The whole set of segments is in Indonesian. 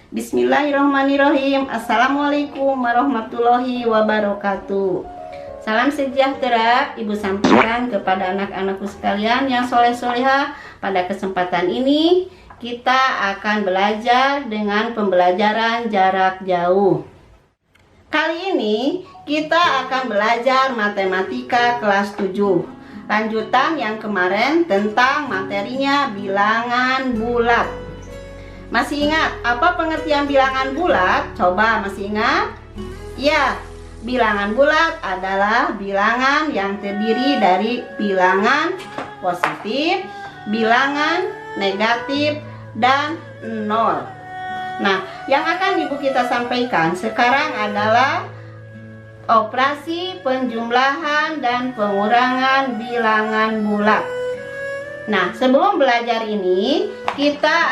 Bismillahirrahmanirrahim. Assalamualaikum warahmatullahi wabarakatuh. Salam sejahtera Ibu sampaikan kepada anak-anakku sekalian yang soleh-solehah. Pada kesempatan ini kita akan belajar dengan pembelajaran jarak jauh. Kali ini kita akan belajar matematika kelas 7. Lanjutan yang kemarin tentang materinya bilangan bulat. Masih ingat apa pengertian bilangan bulat? Coba masih ingat? Ya, bilangan bulat adalah bilangan yang terdiri dari bilangan positif, bilangan negatif, dan nol. Nah, yang akan Ibu kita sampaikan sekarang adalah operasi penjumlahan dan pengurangan bilangan bulat. Nah, sebelum belajar ini kita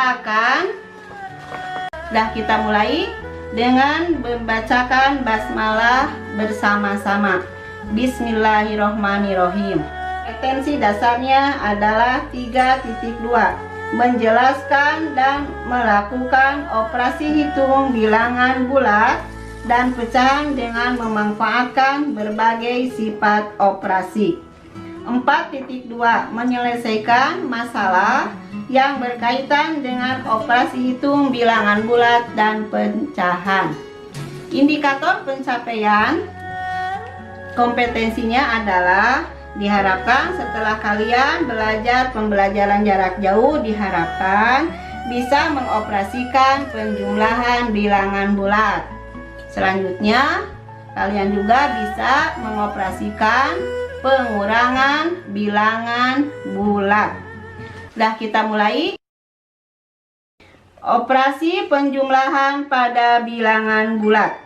mulai dengan membacakan basmalah bersama-sama. Bismillahirrohmanirrohim. Esensi dasarnya adalah 3.2, menjelaskan dan melakukan operasi hitung bilangan bulat dan pecahan dengan memanfaatkan berbagai sifat operasi. 4.2, menyelesaikan masalah yang berkaitan dengan operasi hitung bilangan bulat dan pecahan. Indikator pencapaian kompetensinya adalah diharapkan setelah kalian belajar pembelajaran jarak jauh, diharapkan bisa mengoperasikan penjumlahan bilangan bulat. Selanjutnya kalian juga bisa mengoperasikan pengurangan bilangan bulat. Dah, kita mulai. Operasi penjumlahan pada bilangan bulat.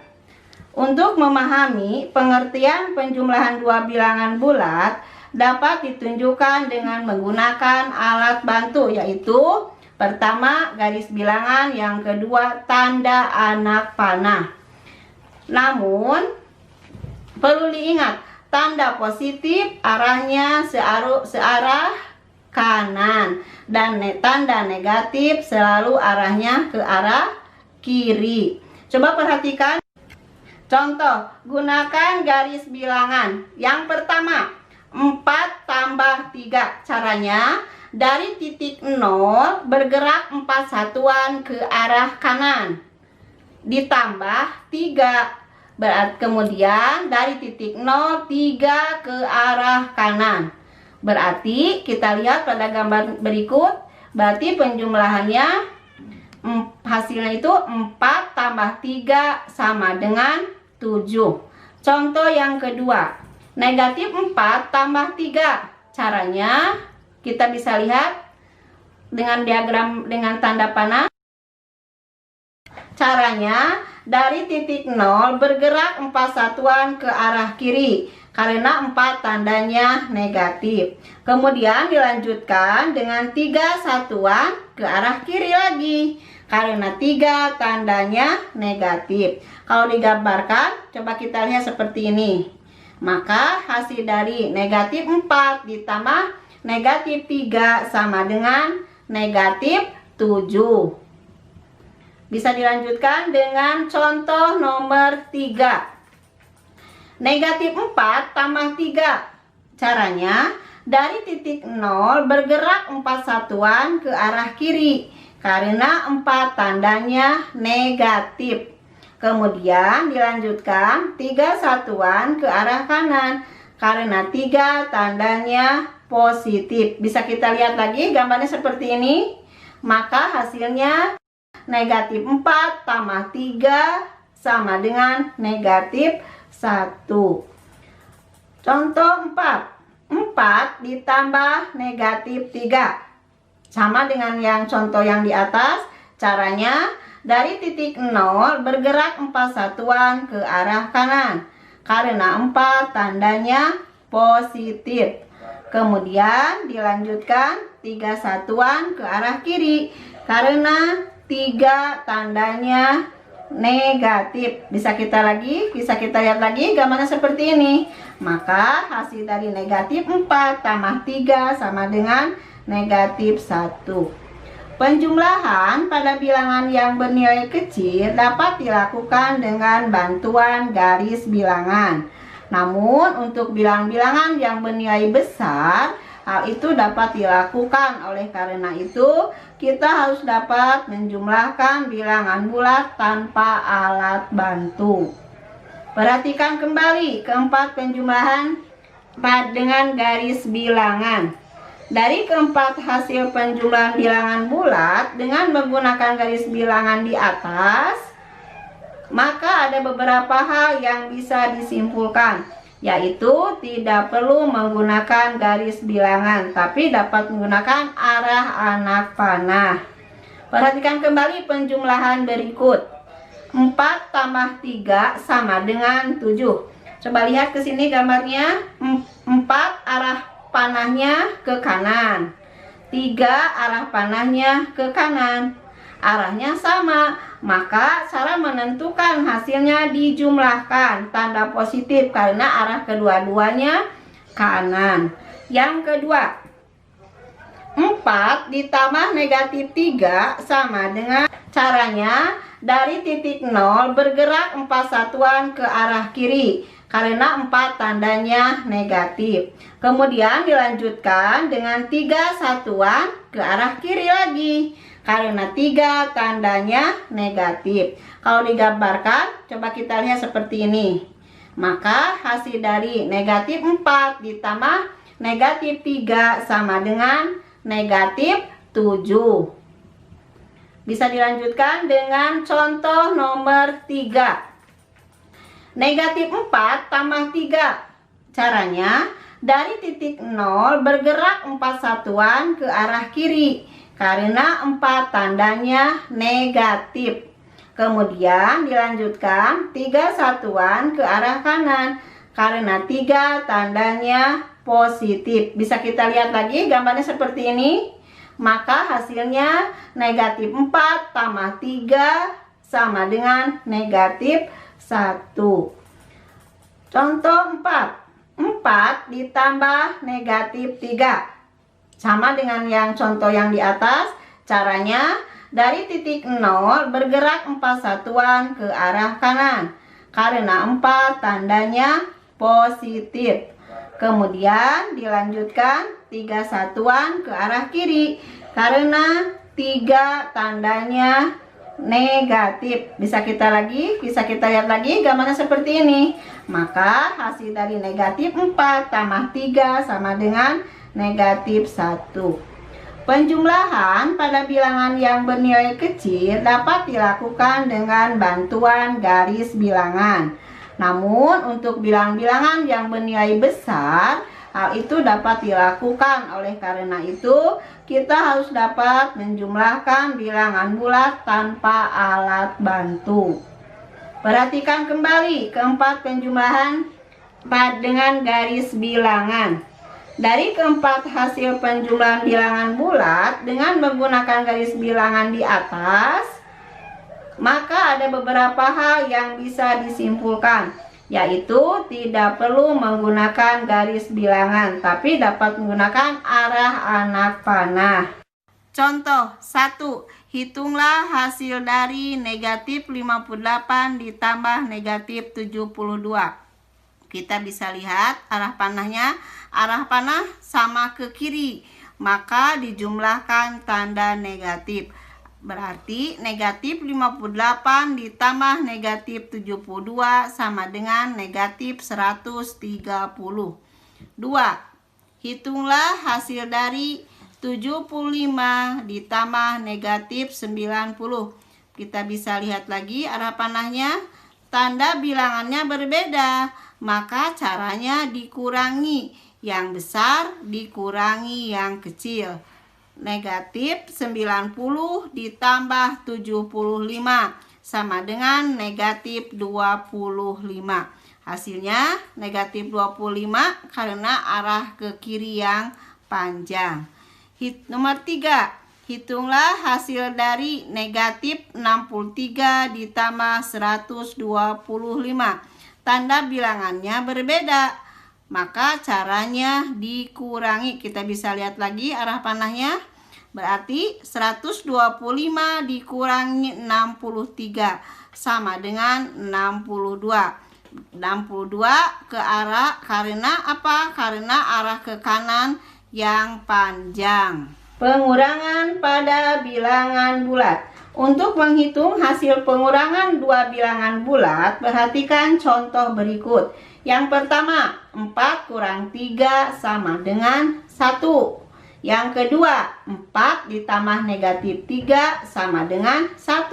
Untuk memahami pengertian penjumlahan dua bilangan bulat dapat ditunjukkan dengan menggunakan alat bantu, yaitu pertama garis bilangan, yang kedua tanda anak panah. Namun perlu diingat, tanda positif arahnya searah kanan dan tanda negatif selalu arahnya ke arah kiri. Coba perhatikan contoh, gunakan garis bilangan. Yang pertama, 4 tambah 3. Caranya dari titik 0 bergerak 4 satuan ke arah kanan ditambah 3. Berarti kemudian dari titik 0 3 ke arah kanan. Berarti kita lihat pada gambar berikut, berarti penjumlahannya hasilnya itu 4 tambah 3 sama dengan 7. Contoh yang kedua, negatif 4 tambah 3. Caranya kita bisa lihat dengan diagram dengan tanda panah. Caranya dari titik 0 bergerak 4 satuan ke arah kiri karena 4 tandanya negatif. Kemudian dilanjutkan dengan 3 satuan ke arah kiri lagi karena 3 tandanya negatif. Kalau digambarkan, coba kita lihat seperti ini. Maka hasil dari negatif 4 ditambah negatif 3 sama dengan negatif 7. Bisa dilanjutkan dengan contoh nomor 3. Negatif 4 tambah 3. Caranya dari titik 0 bergerak 4 satuan ke arah kiri karena 4 tandanya negatif. Kemudian dilanjutkan 3 satuan ke arah kanan karena 3 tandanya positif. Bisa kita lihat lagi gambarnya seperti ini. Maka hasilnya negatif 4 tambah 3 sama dengan negatif 1. Contoh 4. 4 ditambah negatif 3 sama dengan yang contoh yang di atas. Caranya dari titik 0 bergerak 4 satuan ke arah kanan karena 4 tandanya positif. Kemudian dilanjutkan 3 satuan ke arah kiri karena 3 tandanya negatif. Bisa kita lihat lagi gambarnya seperti ini. Maka hasil dari negatif 4 tambah 3 sama dengan negatif 1. Penjumlahan pada bilangan yang bernilai kecil dapat dilakukan dengan bantuan garis bilangan. Namun untuk bilangan-bilangan yang bernilai besar, hal itu dapat dilakukan. Oleh karena itu, kita harus dapat menjumlahkan bilangan bulat tanpa alat bantu. Perhatikan kembali keempat penjumlahan dengan garis bilangan. Dari keempat hasil penjumlahan bilangan bulat dengan menggunakan garis bilangan di atas, maka ada beberapa hal yang bisa disimpulkan, yaitu tidak perlu menggunakan garis bilangan, tapi dapat menggunakan arah anak panah. Perhatikan kembali penjumlahan berikut. 4 tambah 3 sama dengan 7. Coba lihat ke sini gambarnya. 4 arah panahnya ke kanan, 3 arah panahnya ke kanan, arahnya sama, maka cara menentukan hasilnya dijumlahkan tanda positif karena arah kedua-duanya kanan. Yang kedua, 4 ditambah negatif 3 sama dengan, caranya dari titik 0 bergerak 4 satuan ke arah kiri karena 4 tandanya negatif. Kemudian dilanjutkan dengan 3 satuan ke arah kiri lagi karena 3 tandanya negatif. Kalau digambarkan, coba kita lihat seperti ini. Maka hasil dari negatif 4 ditambah negatif 3 sama dengan negatif 7. Bisa dilanjutkan dengan contoh nomor 3. Negatif 4 tambah 3. Caranya dari titik 0 bergerak 4 satuan ke arah kiri karena 4 tandanya negatif. Kemudian dilanjutkan 3 satuan ke arah kanan karena 3 tandanya positif. Bisa kita lihat lagi gambarnya seperti ini. Maka hasilnya negatif 4 tambah 3 sama dengan negatif 1. Contoh 4. 4 ditambah negatif 3 sama dengan yang contoh yang di atas. Caranya dari titik 0 bergerak 4 satuan ke arah kanan karena 4 tandanya positif. Kemudian dilanjutkan 3 satuan ke arah kiri karena 3 tandanya negatif. Bisa kita lihat lagi gambarnya seperti ini. Maka hasil dari negatif 4 tambah 3 sama dengan negatif 1. Penjumlahan pada bilangan yang bernilai kecil dapat dilakukan dengan bantuan garis bilangan. Namun untuk bilangan-bilangan yang bernilai besar, hal itu dapat dilakukan. Oleh karena itu, kita harus dapat menjumlahkan bilangan bulat tanpa alat bantu. Perhatikan kembali keempat penjumlahan dengan garis bilangan. Dari keempat hasil penjumlahan bilangan bulat dengan menggunakan garis bilangan di atas, maka ada beberapa hal yang bisa disimpulkan, yaitu tidak perlu menggunakan garis bilangan, tapi dapat menggunakan arah anak panah. Contoh 1. Hitunglah hasil dari negatif 58 ditambah negatif 72. Kita bisa lihat arah panahnya, arah panah sama ke kiri, maka dijumlahkan tanda negatif. Berarti negatif 58 ditambah negatif 72 sama dengan negatif 130. 2. Hitunglah hasil dari 75 ditambah negatif 90. Kita bisa lihat lagi arah panahnya, tanda bilangannya berbeda, maka caranya dikurangi yang besar dikurangi yang kecil. Negatif 90 ditambah 75 sama dengan negatif 25. Hasilnya negatif 25 karena arah ke kiri yang panjang. Nomor 3. Hitunglah hasil dari negatif 63 ditambah 125. Tanda bilangannya berbeda, maka caranya dikurangi. Kita bisa lihat lagi arah panahnya, Berarti 125 dikurangi 63 sama dengan 62. 62 ke arah, karena apa? Karena arah ke kanan yang panjang. Pengurangan pada bilangan bulat. Untuk menghitung hasil pengurangan dua bilangan bulat, perhatikan contoh berikut. Yang pertama, 4 kurang 3 sama dengan 1. Yang kedua, 4 ditambah negatif 3 sama dengan 1.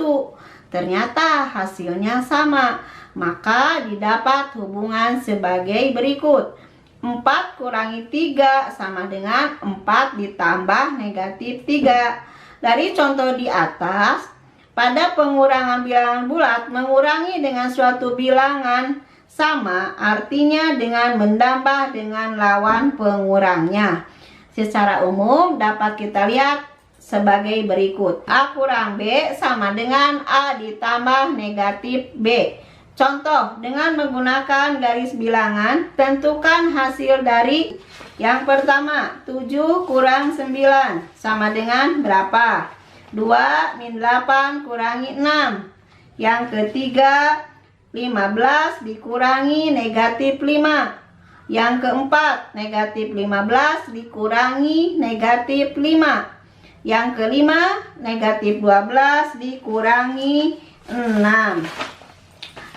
Ternyata hasilnya sama, maka didapat hubungan sebagai berikut. 4 kurangi 3 sama dengan 4 ditambah negatif 3. Dari contoh di atas, pada pengurangan bilangan bulat, mengurangi dengan suatu bilangan sama artinya dengan menambah dengan lawan pengurangnya. Secara umum dapat kita lihat sebagai berikut. A kurang B sama dengan A ditambah negatif B. Contoh, dengan menggunakan garis bilangan, tentukan hasil dari yang pertama, 7 kurang 9 sama dengan berapa? 2 min 8 kurangi 6. Yang ketiga, 15 dikurangi negatif 5. Yang keempat, negatif 15 dikurangi negatif 5. Yang kelima, negatif 12 dikurangi 6.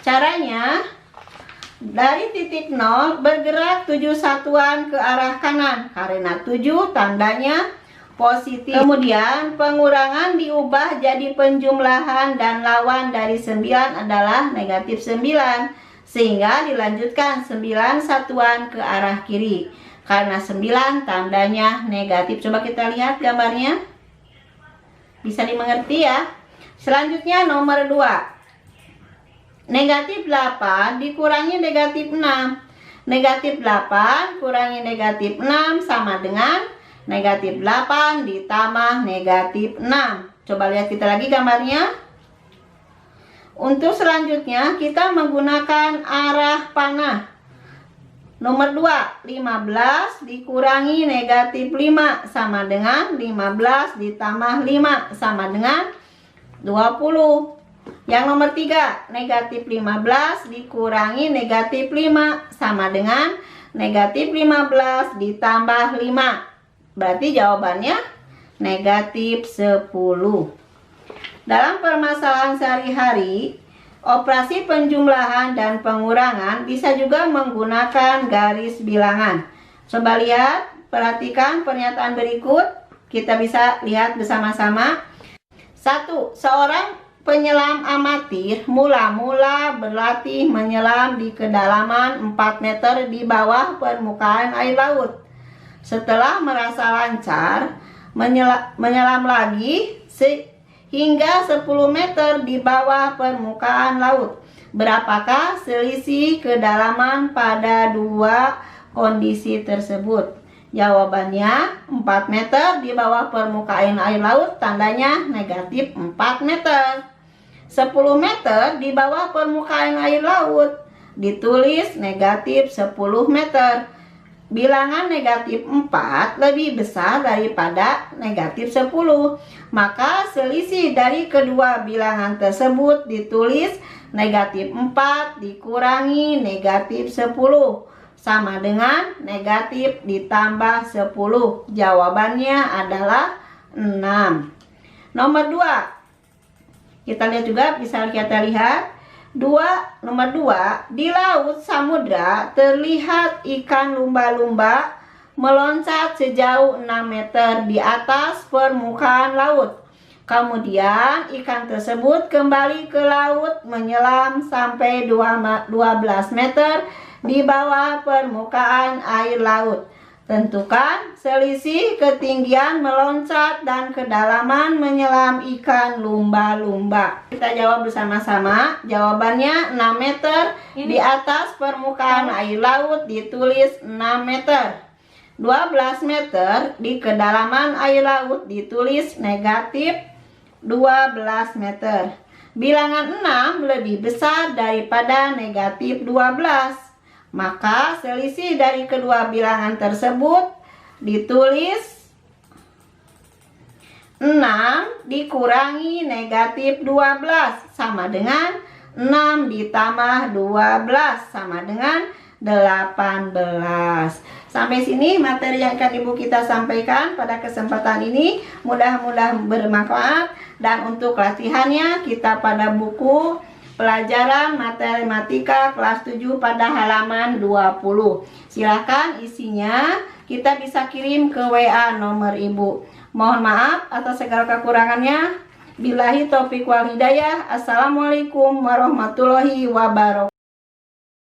Caranya, dari titik 0 bergerak 7 satuan ke arah kanan, karena 7 tandanya positif. Kemudian pengurangan diubah jadi penjumlahan dan lawan dari 9 adalah negatif 9. Sehingga dilanjutkan 9 satuan ke arah kiri. Karena 9 tandanya negatif. Coba kita lihat gambarnya. Bisa dimengerti ya. Selanjutnya nomor 2. Negatif 8 dikurangi negatif 6. Negatif 8 kurangi negatif 6 sama dengan negatif 8 ditambah negatif 6. Coba lihat kita lagi gambarnya. Untuk selanjutnya kita menggunakan arah panah. Nomor 2, 15 dikurangi negatif 5 sama dengan 15 ditambah 5 sama dengan 20. Yang nomor 3, negatif 15 dikurangi negatif 5 sama dengan negatif 15 ditambah 5. Berarti jawabannya negatif 10. Dalam permasalahan sehari-hari, operasi penjumlahan dan pengurangan bisa juga menggunakan garis bilangan. Coba lihat, perhatikan pernyataan berikut. Kita bisa lihat bersama-sama. 1. Seorang penyelam amatir mula-mula berlatih menyelam di kedalaman 4 meter di bawah permukaan air laut. Setelah merasa lancar, menyelam lagi hingga 10 meter di bawah permukaan laut. Berapakah selisih kedalaman pada dua kondisi tersebut? Jawabannya 4 meter di bawah permukaan air laut tandanya negatif 4 meter. 10 meter di bawah permukaan air laut ditulis negatif 10 meter. Bilangan negatif 4 lebih besar daripada negatif 10. Maka selisih dari kedua bilangan tersebut ditulis negatif 4 dikurangi negatif 10 sama dengan negatif ditambah 10. Jawabannya adalah 6. Nomor 2. Kita lihat juga, bisa kita lihat. Nomor 2, di laut samudra terlihat ikan lumba-lumba meloncat sejauh 6 meter di atas permukaan laut. Kemudian ikan tersebut kembali ke laut menyelam sampai 12 meter di bawah permukaan air laut. Tentukan selisih ketinggian meloncat dan kedalaman menyelam ikan lumba-lumba. Kita jawab bersama-sama. Jawabannya 6 meter. Di atas permukaan air laut ditulis 6 meter. 12 meter di kedalaman air laut ditulis negatif 12 meter. Bilangan 6 lebih besar daripada negatif 12. Maka selisih dari kedua bilangan tersebut ditulis 6 dikurangi negatif 12 sama dengan 6 ditambah 12 sama dengan 18. Sampai sini materi yang akan ibu kita sampaikan pada kesempatan ini. Mudah-mudahan bermanfaat. Dan untuk latihannya kita pada buku pelajaran matematika kelas 7 pada halaman 20. Silahkan isinya kita bisa kirim ke WA nomor ibu. Mohon maaf atas segala kekurangannya. Billahi taufiq wal hidayah. Assalamualaikum warahmatullahi wabarakatuh.